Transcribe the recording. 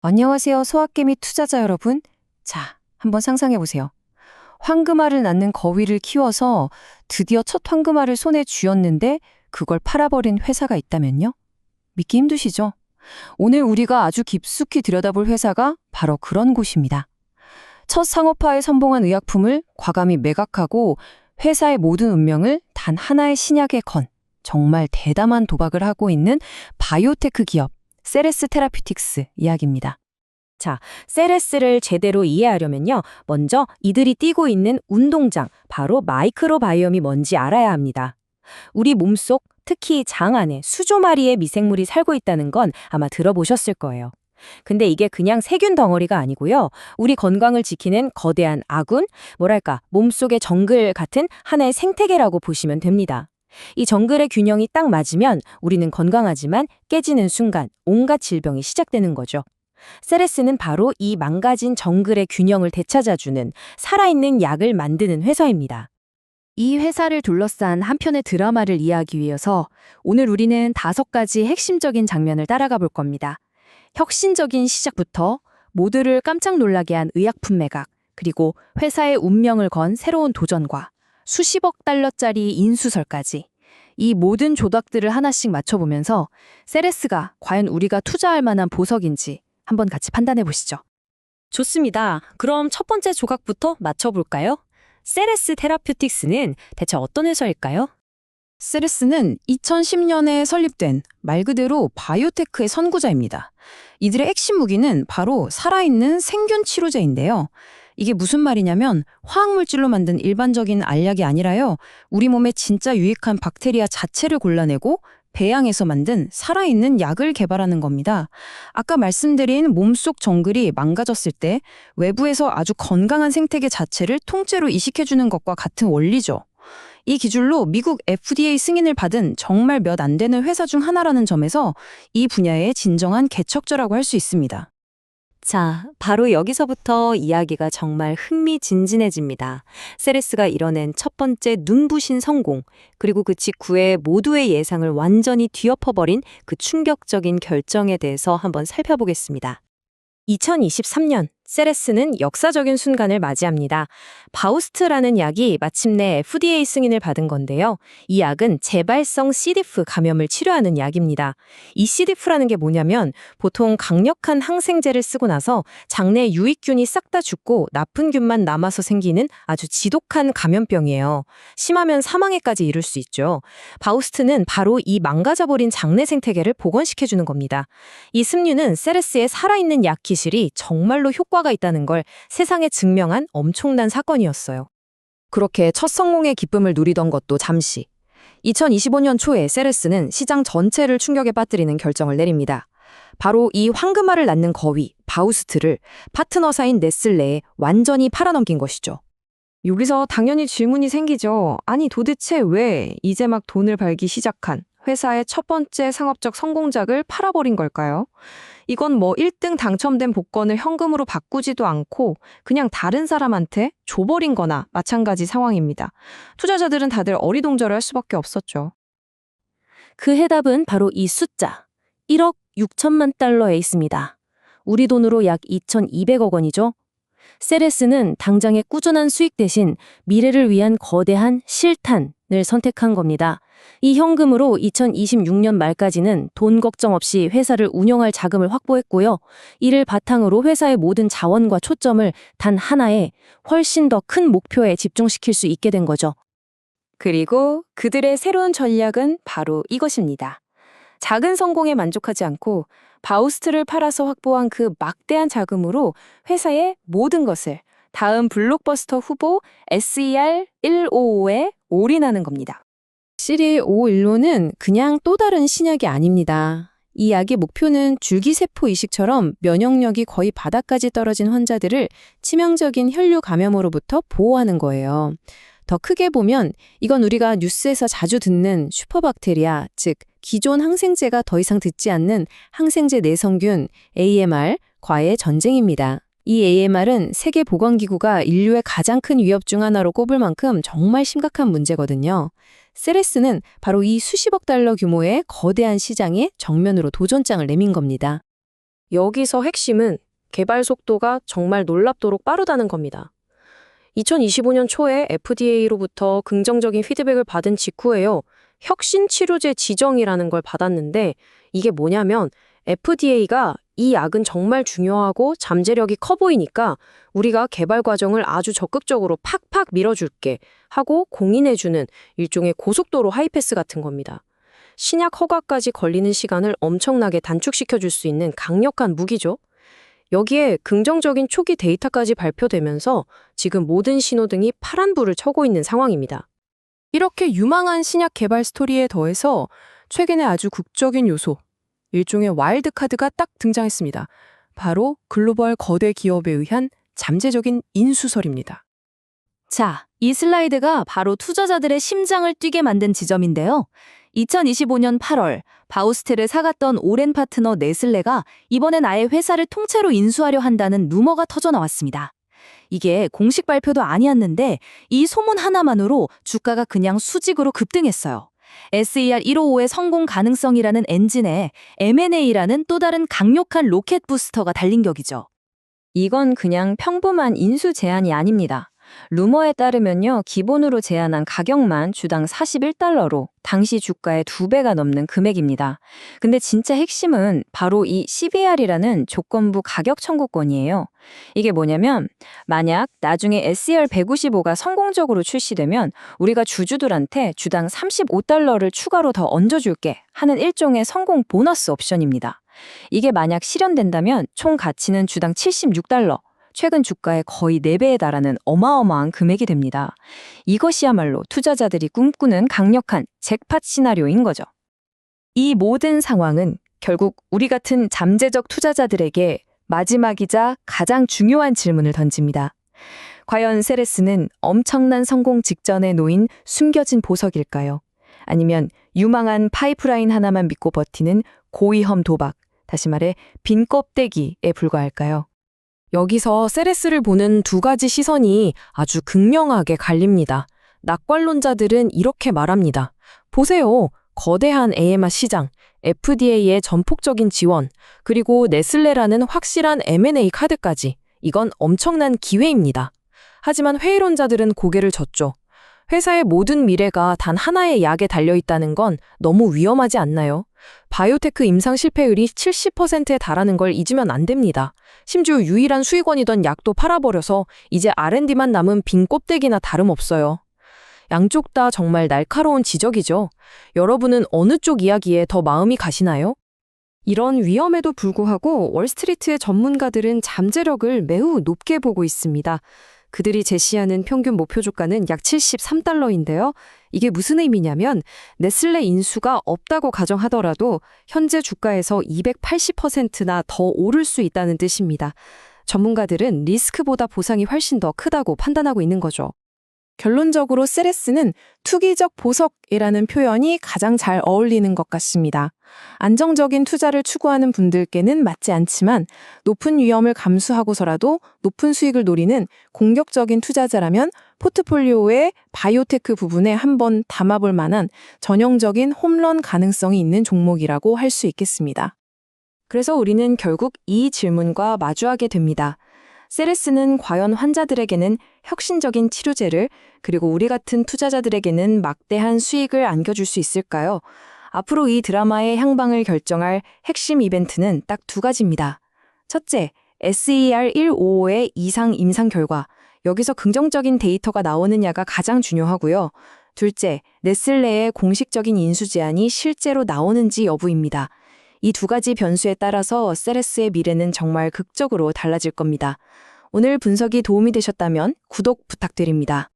안녕하세요. 소확개미 투자자 여러분. 자, 한번 상상해 보세요. 황금알을 낳는 거위를 키워서 드디어 첫 황금알을 손에 쥐었는데 그걸 팔아버린 회사가 있다면요? 믿기 힘드시죠? 오늘 우리가 아주 깊숙이 들여다볼 회사가 바로 그런 곳입니다. 첫 상업화에 성공한 의약품을 과감히 매각하고 회사의 모든 운명을 단 하나의 신약에 건 정말 대담한 도박을 하고 있는 바이오테크 기업 세레스 테라퓨틱스 이야기입니다. 자, 세레스를 제대로 이해하려면요. 먼저 이들이 뛰고 있는 운동장, 바로 마이크로바이옴이 뭔지 알아야 합니다. 우리 몸속, 특히 장 안에 수조 마리의 미생물이 살고 있다는 건 아마 들어보셨을 거예요. 근데 이게 그냥 세균 덩어리가 아니고요. 우리 건강을 지키는 거대한 아군, 뭐랄까, 몸속의 정글 같은 하나의 생태계라고 보시면 됩니다. 이 정글의 균형이 딱 맞으면 우리는 건강하지만 깨지는 순간 온갖 질병이 시작되는 거죠. 세레스는 바로 이 망가진 정글의 균형을 되찾아주는 살아있는 약을 만드는 회사입니다. 이 회사를 둘러싼 한 편의 드라마를 이해하기 위해서 오늘 우리는 5가지 핵심적인 장면을 따라가 볼 겁니다. 혁신적인 시작부터 모두를 깜짝 놀라게 한 의약품 매각, 그리고 회사의 운명을 건 새로운 도전과 수십억 달러짜리 인수설까지 이 모든 조각들을 하나씩 맞춰보면서 세레스가 과연 우리가 투자할 만한 보석인지 한번 같이 판단해 보시죠. 좋습니다. 그럼 첫 번째 조각부터 맞춰볼까요? 세레스 테라퓨틱스는 대체 어떤 회사일까요? 세레스는 2010년에 설립된 말 그대로 바이오테크의 선구자입니다. 이들의 핵심 무기는 바로 살아있는 생균 치료제인데요. 이게 무슨 말이냐면 화학물질로 만든 일반적인 알약이 아니라요. 우리 몸에 진짜 유익한 박테리아 자체를 골라내고 배양해서 만든 살아있는 약을 개발하는 겁니다. 아까 말씀드린 몸속 정글이 망가졌을 때 외부에서 아주 건강한 생태계 자체를 통째로 이식해주는 것과 같은 원리죠. 이 기술로 미국 FDA 승인을 받은 정말 몇 안 되는 회사 중 하나라는 점에서 이 분야의 진정한 개척자라고 할 수 있습니다. 자, 바로 여기서부터 이야기가 정말 흥미진진해집니다. 세레스가 이뤄낸 첫 번째 눈부신 성공, 그리고 그 직후에 모두의 예상을 완전히 뒤엎어버린 그 충격적인 결정에 대해서 한번 살펴보겠습니다. 2023년, 세레스는 역사적인 순간을 맞이합니다. 바우스트라는 약이 마침내 FDA 승인을 받은 건데요. 이 약은 재발성 C.diff 감염을 치료하는 약입니다. 이 C.diff라는 게 뭐냐면 보통 강력한 항생제를 쓰고 나서 장내 유익균이 싹 다 죽고 나쁜 균만 남아서 생기는 아주 지독한 감염병이에요. 심하면 사망에까지 이를 수 있죠. 바우스트는 바로 이 망가져버린 장내 생태계를 복원시켜주는 겁니다. 이 습류는 세레스의 살아있는 약 기술이 정말로 효과가 있다는 걸 세상에 증명한 엄청난 사건이었어요. 그렇게 첫 성공의 기쁨을 누리던 것도 잠시. 2025년 초에 세레스는 시장 전체를 충격에 빠뜨리는 결정을 내립니다. 바로 이 황금알을 낳는 거위, 바우스트를 파트너사인 네슬레에 완전히 팔아넘긴 것이죠. 여기서 당연히 질문이 생기죠. 아니 도대체 왜 이제 막 돈을 벌기 시작한 회사의 첫 번째 상업적 성공작을 팔아버린 걸까요? 이건 뭐 1등 당첨된 복권을 현금으로 바꾸지도 않고 그냥 다른 사람한테 줘버린 거나 마찬가지 상황입니다. 투자자들은 다들 어리동절할 수밖에 없었죠. 그 해답은 바로 이 숫자, 1억 6천만 달러에 있습니다. 우리 돈으로 약 2,200억 원이죠. 세레스는 당장의 꾸준한 수익 대신 미래를 위한 거대한 실탄을 선택한 겁니다. 이 현금으로 2026년 말까지는 돈 걱정 없이 회사를 운영할 자금을 확보했고요. 이를 바탕으로 회사의 모든 자원과 초점을 단 하나의 훨씬 더 큰 목표에 집중시킬 수 있게 된 거죠. 그리고 그들의 새로운 전략은 바로 이것입니다. 작은 성공에 만족하지 않고 바우스트를 팔아서 확보한 그 막대한 자금으로 회사의 모든 것을 다음 블록버스터 후보 SER155에 올인하는 겁니다. CL515는 그냥 또 다른 신약이 아닙니다. 이 약의 목표는 줄기세포 이식처럼 면역력이 거의 바닥까지 떨어진 환자들을 치명적인 혈류 감염으로부터 보호하는 거예요. 더 크게 보면 이건 우리가 뉴스에서 자주 듣는 슈퍼박테리아, 즉 기존 항생제가 더 이상 듣지 않는 항생제 내성균 AMR과의 전쟁입니다. 이 AMR은 세계보건기구가 인류의 가장 큰 위협 중 하나로 꼽을 만큼 정말 심각한 문제거든요. 세레스는 바로 이 수십억 달러 규모의 거대한 시장에 정면으로 도전장을 내민 겁니다. 여기서 핵심은 개발 속도가 정말 놀랍도록 빠르다는 겁니다. 2025년 초에 FDA로부터 긍정적인 피드백을 받은 직후에요. 혁신 치료제 지정이라는 걸 받았는데 이게 뭐냐면 FDA가 이 약은 정말 중요하고 잠재력이 커 보이니까 우리가 개발 과정을 아주 적극적으로 팍팍 밀어줄게 하고 공인해주는 일종의 고속도로 하이패스 같은 겁니다. 신약 허가까지 걸리는 시간을 엄청나게 단축시켜줄 수 있는 강력한 무기죠. 여기에 긍정적인 초기 데이터까지 발표되면서 지금 모든 신호등이 파란불을 켜고 있는 상황입니다. 이렇게 유망한 신약 개발 스토리에 더해서 최근에 아주 국적인 요소, 일종의 와일드카드가 딱 등장했습니다. 바로 글로벌 거대 기업에 의한 잠재적인 인수설입니다. 자, 이 슬라이드가 바로 투자자들의 심장을 뛰게 만든 지점인데요. 2025년 8월 바우스텔을 사갔던 오렌 파트너 네슬레가 이번엔 아예 회사를 통째로 인수하려 한다는 루머가 터져 나왔습니다. 이게 공식 발표도 아니었는데 이 소문 하나만으로 주가가 그냥 수직으로 급등했어요. SER 155의 성공 가능성이라는 엔진에 M&A라는 또 다른 강력한 로켓 부스터가 달린 격이죠. 이건 그냥 평범한 인수 제안이 아닙니다. 루머에 따르면요, 기본으로 제안한 가격만 주당 41달러로 당시 주가의 2배가 넘는 금액입니다. 근데 진짜 핵심은 바로 이 CBR이라는 조건부 가격 청구권이에요. 이게 뭐냐면 만약 나중에 SER 155가 성공적으로 출시되면 우리가 주주들한테 주당 35달러를 추가로 더 얹어줄게 하는 일종의 성공 보너스 옵션입니다. 이게 만약 실현된다면 총 가치는 주당 76달러. 최근 주가의 거의 4배에 달하는 어마어마한 금액이 됩니다. 이것이야말로 투자자들이 꿈꾸는 강력한 잭팟 시나리오인 거죠. 이 모든 상황은 결국 우리 같은 잠재적 투자자들에게 마지막이자 가장 중요한 질문을 던집니다. 과연 세레스는 엄청난 성공 직전에 놓인 숨겨진 보석일까요? 아니면 유망한 파이프라인 하나만 믿고 버티는 고위험 도박, 다시 말해 빈 껍데기에 불과할까요? 여기서 세레스를 보는 두 가지 시선이 아주 극명하게 갈립니다. 낙관론자들은 이렇게 말합니다. 보세요. 거대한 AMR 시장, FDA의 전폭적인 지원, 그리고 네슬레라는 확실한 M&A 카드까지. 이건 엄청난 기회입니다. 하지만 회의론자들은 고개를 젓죠. 회사의 모든 미래가 단 하나의 약에 달려있다는 건 너무 위험하지 않나요? 바이오테크 임상 실패율이 70%에 달하는 걸 잊으면 안 됩니다. 심지어 유일한 수익원이던 약도 팔아버려서 이제 R&D만 남은 빈 껍데기나 다름없어요. 양쪽 다 정말 날카로운 지적이죠. 여러분은 어느 쪽 이야기에 더 마음이 가시나요? 이런 위험에도 불구하고 월스트리트의 전문가들은 잠재력을 매우 높게 보고 있습니다. 그들이 제시하는 평균 목표 주가는 약 73달러인데요. 이게 무슨 의미냐면 네슬레 인수가 없다고 가정하더라도 현재 주가에서 280%나 더 오를 수 있다는 뜻입니다. 전문가들은 리스크보다 보상이 훨씬 더 크다고 판단하고 있는 거죠. 결론적으로 세레스는 투기적 보석이라는 표현이 가장 잘 어울리는 것 같습니다. 안정적인 투자를 추구하는 분들께는 맞지 않지만 높은 위험을 감수하고서라도 높은 수익을 노리는 공격적인 투자자라면 포트폴리오의 바이오테크 부분에 한번 담아볼 만한 전형적인 홈런 가능성이 있는 종목이라고 할 수 있겠습니다. 그래서 우리는 결국 이 질문과 마주하게 됩니다. 세레스는 과연 환자들에게는 혁신적인 치료제를, 그리고 우리 같은 투자자들에게는 막대한 수익을 안겨줄 수 있을까요? 앞으로 이 드라마의 향방을 결정할 핵심 이벤트는 딱 두 가지입니다. 첫째, SER 155의 이상 임상 결과. 여기서 긍정적인 데이터가 나오느냐가 가장 중요하고요. 둘째, 네슬레의 공식적인 인수 제안이 실제로 나오는지 여부입니다. 이 두 가지 변수에 따라서 세레스의 미래는 정말 극적으로 달라질 겁니다. 오늘 분석이 도움이 되셨다면 구독 부탁드립니다.